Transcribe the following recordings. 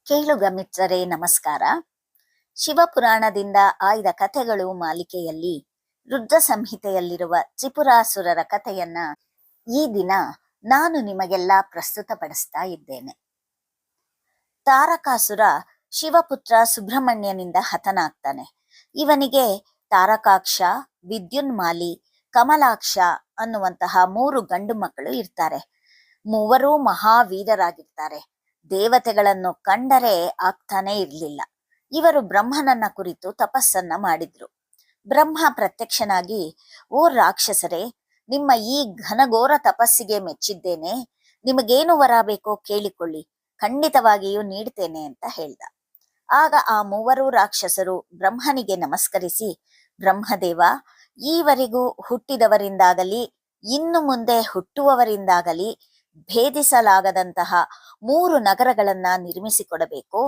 ಕೇಳುಗ ಮಿತ್ರರೇ ನಮಸ್ಕಾರ. ಶಿವಪುರಾಣದಿಂದ ಆಯ್ದ ಕಥೆಗಳು ಮಾಲಿಕೆಯಲ್ಲಿ ರುದ್ರ ಸಂಹಿತೆಯಲ್ಲಿರುವ ತ್ರಿಪುರಾಸುರರ ಕಥೆಯನ್ನ ಈ ದಿನ ನಾನು ನಿಮಗೆಲ್ಲ ಪ್ರಸ್ತುತಪಡಿಸ್ತಾ ಇದ್ದೇನೆ. ತಾರಕಾಸುರ ಶಿವಪುತ್ರ ಸುಬ್ರಹ್ಮಣ್ಯನಿಂದ ಹತನಾಗ್ತಾನೆ. ಇವನಿಗೆ ತಾರಕಾಕ್ಷ, ವಿದ್ಯುನ್ಮಾಲಿ, ಕಮಲಾಕ್ಷ ಅನ್ನುವಂತಹ 3 ಗಂಡು ಮಕ್ಕಳು ಇರ್ತಾರೆ. ಮೂವರೂ ಮಹಾವೀರರಾಗಿರ್ತಾರೆ. ದೇವತೆಗಳನ್ನು ಕಂಡರೆ ಆಗ್ತಾನೆ ಇರಲಿಲ್ಲ. ಇವರು ಬ್ರಹ್ಮನನ್ನ ಕುರಿತು ತಪಸ್ಸನ್ನ ಮಾಡಿದ್ರು. ಬ್ರಹ್ಮ ಪ್ರತ್ಯಕ್ಷನಾಗಿ, ಓ ರಾಕ್ಷಸರೇ, ನಿಮ್ಮ ಈ ಘನಘೋರ ತಪಸ್ಸಿಗೆ ಮೆಚ್ಚಿದ್ದೇನೆ. ನಿಮಗೇನು ವರ ಬೇಕೋ ಕೇಳಿಕೊಳ್ಳಿ, ಖಂಡಿತವಾಗಿಯೂ ನೀಡ್ತೇನೆ ಅಂತ ಹೇಳ್ದ. ಆಗ ಆ 3 ರಾಕ್ಷಸರು ಬ್ರಹ್ಮನಿಗೆ ನಮಸ್ಕರಿಸಿ, ಬ್ರಹ್ಮದೇವ, ಈವರೆಗೂ ಹುಟ್ಟಿದವರಿಂದಾಗಲಿ ಇನ್ನು ಮುಂದೆ ಹುಟ್ಟುವವರಿಂದಾಗಲಿ ಭೇದಿಸಲಾಗದಂತಹ 3 ನಗರಗಳನ್ನ ನಿರ್ಮಿಸಿಕೊಡಬೇಕು.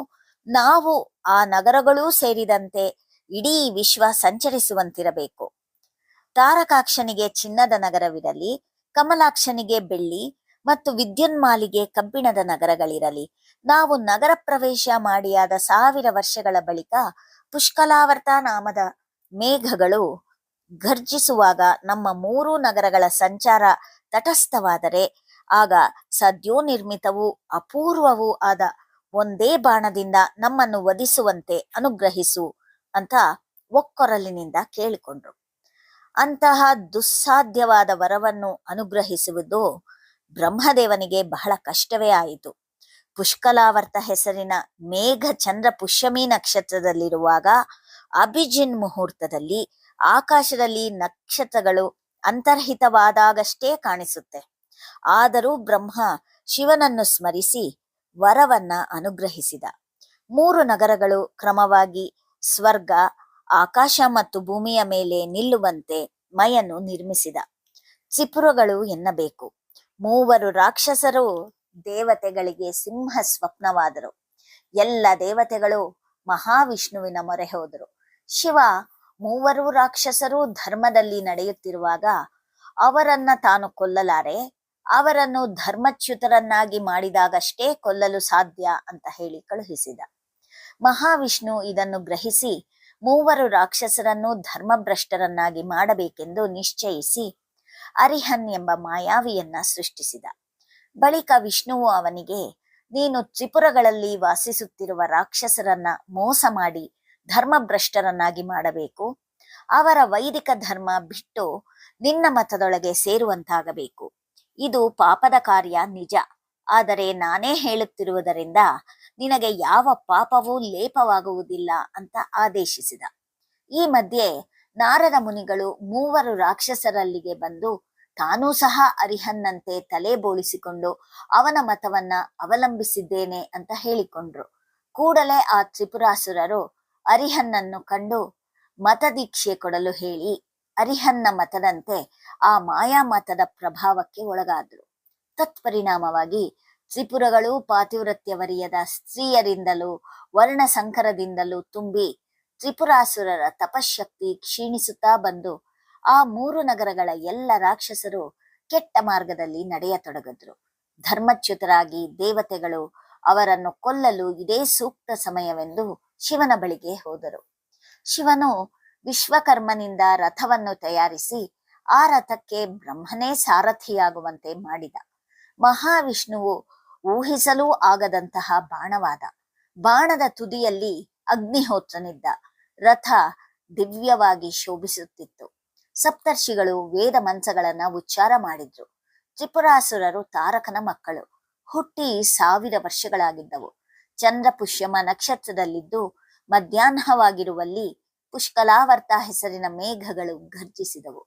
ನಾವು ಆ ನಗರಗಳೂ ಸೇರಿದಂತೆ ಇಡೀ ವಿಶ್ವ ಸಂಚರಿಸುವಂತಿರಬೇಕು. ತಾರಕಾಕ್ಷನಿಗೆ ಚಿನ್ನದ ನಗರವಿರಲಿ, ಕಮಲಾಕ್ಷನಿಗೆ ಬೆಳ್ಳಿ ಮತ್ತು ವಿದ್ಯುನ್ಮಾಲಿಗೆ ಕಬ್ಬಿಣದ ನಗರಗಳಿರಲಿ. ನಾವು ನಗರ ಪ್ರವೇಶ ಮಾಡಿಯಾದ 1000 ವರ್ಷಗಳ ಬಳಿಕ ಪುಷ್ಕಲಾವರ್ತ ನಾಮದ ಮೇಘಗಳು ಘರ್ಜಿಸುವಾಗ ನಮ್ಮ 3 ನಗರಗಳ ಸಂಚಾರ ತಟಸ್ಥವಾದರೆ ಆಗ ಸದ್ಯೋನಿರ್ಮಿತವೂ ಅಪೂರ್ವವೂ ಆದ ಒಂದೇ ಬಾಣದಿಂದ ನಮ್ಮನ್ನು ವಧಿಸುವಂತೆ ಅನುಗ್ರಹಿಸು ಅಂತ ಒಕ್ಕೊರಲಿನಿಂದ ಕೇಳಿಕೊಂಡ್ರು. ಅಂತಹ ದುಸ್ಸಾಧ್ಯವಾದ ವರವನ್ನು ಅನುಗ್ರಹಿಸುವುದು ಬ್ರಹ್ಮದೇವನಿಗೆ ಬಹಳ ಕಷ್ಟವೇ ಆಯಿತು. ಪುಷ್ಕಲಾವರ್ತ ಹೆಸರಿನ ಮೇಘ ಚಂದ್ರ ಪುಷ್ಯಮಿ ನಕ್ಷತ್ರದಲ್ಲಿರುವಾಗ ಅಭಿಜಿನ್ ಮುಹೂರ್ತದಲ್ಲಿ ಆಕಾಶದಲ್ಲಿ ನಕ್ಷತ್ರಗಳು ಅಂತರ್ಹಿತವಾದಾಗಷ್ಟೇ ಕಾಣಿಸುತ್ತೆ. ಆದರೂ ಬ್ರಹ್ಮ ಶಿವನನ್ನು ಸ್ಮರಿಸಿ ವರವನ್ನ ಅನುಗ್ರಹಿಸಿದ. 3 ನಗರಗಳು ಕ್ರಮವಾಗಿ ಸ್ವರ್ಗ, ಆಕಾಶ ಮತ್ತು ಭೂಮಿಯ ಮೇಲೆ ನಿಲ್ಲುವಂತೆ ಮೈಯನ್ನು ನಿರ್ಮಿಸಿದ. ತ್ರಿಪುರಗಳು ಎನ್ನಬೇಕು. 3 ರಾಕ್ಷಸರು ದೇವತೆಗಳಿಗೆ ಸಿಂಹ ಸ್ವಪ್ನವಾದರು. ಎಲ್ಲ ದೇವತೆಗಳು ಮಹಾವಿಷ್ಣುವಿನ ಮೊರೆ ಹೋದರು. ಶಿವ 3 ರಾಕ್ಷಸರು ಧರ್ಮದಲ್ಲಿ ನಡೆಯುತ್ತಿರುವಾಗ ಅವರನ್ನ ತಾನು ಕೊಲ್ಲಲಾರೆ, ಅವರನ್ನು ಧರ್ಮಚ್ಯುತರನ್ನಾಗಿ ಮಾಡಿದಾಗಷ್ಟೇ ಕೊಲ್ಲಲು ಸಾಧ್ಯ ಅಂತ ಹೇಳಿ ಕಳುಹಿಸಿದ. ಮಹಾವಿಷ್ಣು ಇದನ್ನು ಗ್ರಹಿಸಿ 3 ರಾಕ್ಷಸರನ್ನು ಧರ್ಮಭ್ರಷ್ಟರನ್ನಾಗಿ ಮಾಡಬೇಕೆಂದು ನಿಶ್ಚಯಿಸಿ ಅರಿಹನ್ ಎಂಬ ಮಾಯಾವಿಯನ್ನ ಸೃಷ್ಟಿಸಿದ. ಬಳಿಕ ವಿಷ್ಣುವು ಅವನಿಗೆ, ನೀನು ತ್ರಿಪುರಗಳಲ್ಲಿ ವಾಸಿಸುತ್ತಿರುವ ರಾಕ್ಷಸರನ್ನ ಮೋಸ ಮಾಡಿ ಧರ್ಮಭ್ರಷ್ಟರನ್ನಾಗಿ ಮಾಡಬೇಕು. ಅವರ ವೈದಿಕ ಧರ್ಮ ಬಿಟ್ಟು ನಿನ್ನ ಮತದೊಳಗೆ ಸೇರುವಂತಾಗಬೇಕು. ಇದು ಪಾಪದ ಕಾರ್ಯ ನಿಜ, ಆದರೆ ನಾನೇ ಹೇಳುತ್ತಿರುವುದರಿಂದ ನಿನಗೆ ಯಾವ ಪಾಪವೂ ಲೇಪವಾಗುವುದಿಲ್ಲ ಅಂತ ಆದೇಶಿಸಿದ. ಈ ಮಧ್ಯೆ ನಾರದ ಮುನಿಗಳು 3 ರಾಕ್ಷಸರಲ್ಲಿಗೆ ಬಂದು ತಾನೂ ಸಹ ಅರಿಹನ್ನಂತೆ ತಲೆ ಬೋಳಿಸಿಕೊಂಡು ಅವನ ಮತವನ್ನ ಅವಲಂಬಿಸಿದ್ದೇನೆ ಅಂತ ಹೇಳಿಕೊಂಡ್ರು. ಕೂಡಲೇ ಆ ತ್ರಿಪುರಾಸುರರು ಅರಿಹನ್ನನ್ನು ಕಂಡು ಮತದೀಕ್ಷೆ ಕೊಡಲು ಹೇಳಿ ಅರಿಹನ್ನ ಮತದಂತೆ ಆ ಮಾಯಾ ಮತದ ಪ್ರಭಾವಕ್ಕೆ ಒಳಗಾದ್ರು. ತತ್ಪರಿಣಾಮವಾಗಿ ತ್ರಿಪುರಗಳು ಪಾತಿವ್ರತ್ಯವರಿಯದ ಸ್ತ್ರೀಯರಿಂದಲೂ ವರ್ಣ ಸಂಕರದಿಂದಲೂ ತುಂಬಿ ತ್ರಿಪುರಾಸುರರ ತಪಶಕ್ತಿ ಕ್ಷೀಣಿಸುತ್ತಾ ಬಂದು ಆ 3 ನಗರಗಳ ಎಲ್ಲ ರಾಕ್ಷಸರು ಕೆಟ್ಟ ಮಾರ್ಗದಲ್ಲಿ ನಡೆಯತೊಡಗಿದ್ರು. ಧರ್ಮಚ್ಯುತರಾಗಿ ದೇವತೆಗಳು ಅವರನ್ನು ಕೊಲ್ಲಲು ಇದೇ ಸೂಕ್ತ ಸಮಯವೆಂದು ಶಿವನ ಬಳಿಗೆ ಹೋದರು. ಶಿವನು ವಿಶ್ವಕರ್ಮನಿಂದ ರಥವನ್ನು ತಯಾರಿಸಿ ಆ ರಥಕ್ಕೆ ಬ್ರಹ್ಮನೇ ಸಾರಥಿಯಾಗುವಂತೆ ಮಾಡಿದ. ಮಹಾವಿಷ್ಣುವು ಊಹಿಸಲೂ ಆಗದಂತಹ ಬಾಣವಾದ. ಬಾಣದ ತುದಿಯಲ್ಲಿ ಅಗ್ನಿಹೋತ್ರನಿದ್ದ. ರಥ ದಿವ್ಯವಾಗಿ ಶೋಭಿಸುತ್ತಿತ್ತು. ಸಪ್ತರ್ಷಿಗಳು ವೇದ ಮಂತ್ರಗಳನ್ನ ಉಚ್ಚಾರ ಮಾಡಿದ್ರು. ತ್ರಿಪುರಾಸುರರು ತಾರಕನ ಮಕ್ಕಳು. ಹುಟ್ಟಿ 1000 ವರ್ಷಗಳಾಗಿದ್ದವು. ಚಂದ್ರ ಪುಷ್ಯಮ ನಕ್ಷತ್ರದಲ್ಲಿದ್ದು ಮಧ್ಯಾಹ್ನವಾಗಿರುವಲ್ಲಿ ಪುಷ್ಕಲಾವರ್ತ ಹೆಸರಿನ ಮೇಘಗಳು ಘರ್ಜಿಸಿದವು.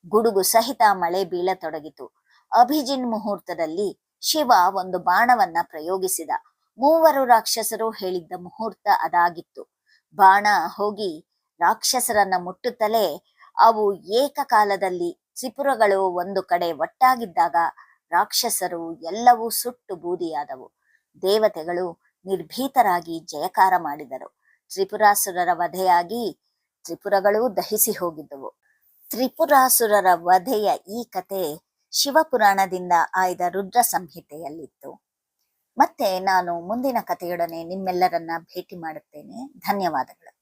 ಗುಡುಗು ಸಹಿತ ಮಳೆ ಬೀಳತೊಡಗಿತು. ಅಭಿಜಿನ್ ಮುಹೂರ್ತದಲ್ಲಿ ಶಿವ ಒಂದು ಬಾಣವನ್ನ ಪ್ರಯೋಗಿಸಿದ. 3 ರಾಕ್ಷಸರು ಹೇಳಿದ್ದ ಮುಹೂರ್ತ ಅದಾಗಿತ್ತು. ಬಾಣ ಹೋಗಿ ರಾಕ್ಷಸರನ್ನ ಮುಟ್ಟುತ್ತಲೇ ಅವು ಏಕಕಾಲದಲ್ಲಿ ತ್ರಿಪುರಗಳು ಒಂದು ಕಡೆ ಒಟ್ಟಾಗಿದ್ದಾಗ ರಾಕ್ಷಸರು ಎಲ್ಲವೂ ಸುಟ್ಟು ಬೂದಿಯಾದವು. ದೇವತೆಗಳು ನಿರ್ಭೀತರಾಗಿ ಜಯಕಾರ ಮಾಡಿದರು. ತ್ರಿಪುರಾಸುರರ ವಧೆಯಾಗಿ ತ್ರಿಪುರಗಳೂ ದಹಿಸಿ ಹೋಗಿದ್ದವು. ತ್ರಿಪುರಾಸುರರ ವಧೆಯ ಈ ಕತೆ ಶಿವಪುರಾಣದಿಂದ ಆಯ್ದ ರುದ್ರ ಸಂಹಿತೆಯಲ್ಲಿತ್ತು. ಮತ್ತೆ ನಾನು ಮುಂದಿನ ಕಥೆಯೊಡನೆ ನಿಮ್ಮೆಲ್ಲರನ್ನ ಭೇಟಿ ಮಾಡುತ್ತೇನೆ. ಧನ್ಯವಾದಗಳು.